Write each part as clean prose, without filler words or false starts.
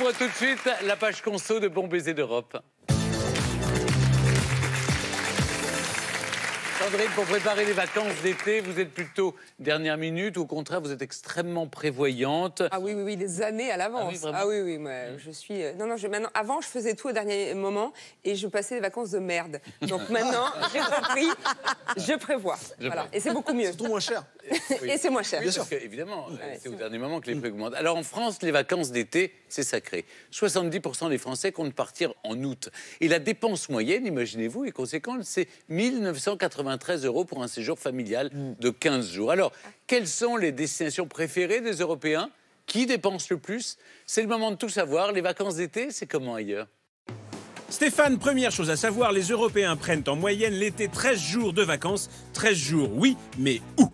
ouvre tout de suite la page conso de Bon Baiser d'Europe. Sandrine, pour préparer les vacances d'été, vous êtes plutôt dernière minute ou au contraire, vous êtes extrêmement prévoyante? Ah oui, oui, oui, des années à l'avance. Ah oui, oui, moi, je suis... Non, non, maintenant, avant, je faisais tout au dernier moment et je passais des vacances de merde. Donc maintenant, j'ai repris, je prévois. Voilà. Et c'est beaucoup mieux. C'est tout moins cher. Oui. Et c'est moins cher. Bien sûr. Évidemment, c'est au dernier moment que les prix augmentent. Alors en France, les vacances d'été, c'est sacré. 70% des Français comptent partir en août. Et la dépense moyenne, imaginez-vous, est conséquente, c'est 1 993 € pour un séjour familial de 15 jours. Alors, quelles sont les destinations préférées des Européens? Qui dépense le plus? C'est le moment de tout savoir. Les vacances d'été, c'est comment ailleurs? Stéphane, première chose à savoir, les Européens prennent en moyenne l'été 13 jours de vacances. 13 jours, oui, mais où?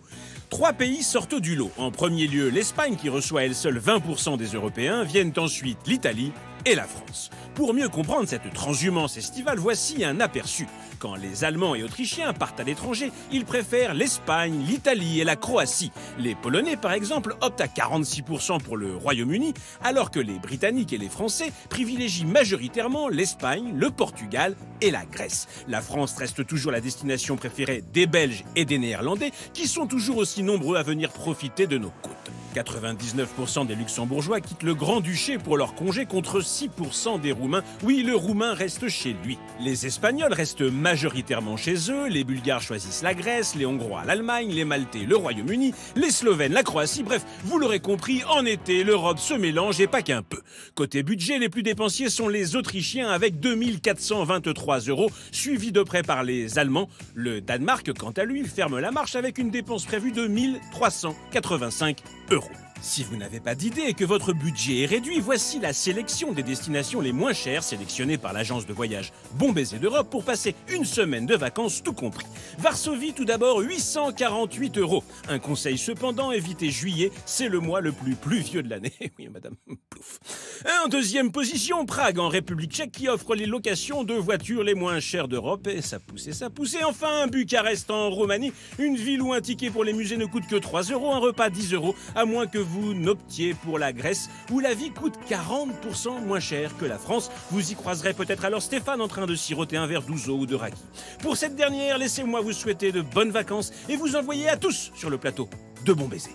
3 pays sortent du lot. En premier lieu, l'Espagne, qui reçoit elle seule 20% des Européens, viennent ensuite l'Italie et la France. Pour mieux comprendre cette transhumance estivale, voici un aperçu. Quand les Allemands et Autrichiens partent à l'étranger, ils préfèrent l'Espagne, l'Italie et la Croatie. Les Polonais, par exemple, optent à 46% pour le Royaume-Uni, alors que les Britanniques et les Français privilégient majoritairement l'Espagne, le Portugal et la Grèce. La France reste toujours la destination préférée des Belges et des Néerlandais, qui sont toujours aussi nombreux à venir profiter de nos côtes. 99% des Luxembourgeois quittent le Grand-Duché pour leur congé contre 6% des Roumains. Oui, le Roumain reste chez lui. Les Espagnols restent majoritairement chez eux, les Bulgares choisissent la Grèce, les Hongrois l'Allemagne, les Maltais le Royaume-Uni, les Slovènes la Croatie. Bref, vous l'aurez compris, en été, l'Europe se mélange et pas qu'un peu. Côté budget, les plus dépensiers sont les Autrichiens avec 2423 €, suivis de près par les Allemands. Le Danemark, quant à lui, ferme la marche avec une dépense prévue de 1385 €. Si vous n'avez pas d'idée et que votre budget est réduit, voici la sélection des destinations les moins chères sélectionnées par l'agence de voyage Bon Baiser d'Europe pour passer une semaine de vacances tout compris. Varsovie tout d'abord, 848 €. Un conseil cependant, évitez juillet, c'est le mois le plus pluvieux de l'année. Oui, madame, plouf. En deuxième position, Prague en République tchèque qui offre les locations de voitures les moins chères d'Europe. Et ça pousse et ça pousse. Et enfin, Bucarest en Roumanie, une ville où un ticket pour les musées ne coûte que 3 €, un repas 10 €, à moins que vous n'optiez pour la Grèce, où la vie coûte 40% moins cher que la France. Vous y croiserez peut-être alors Stéphane en train de siroter un verre d'ouzo ou de raki. Pour cette dernière, laissez-moi vous souhaiter de bonnes vacances et vous envoyer à tous sur le plateau de Bon Baiser.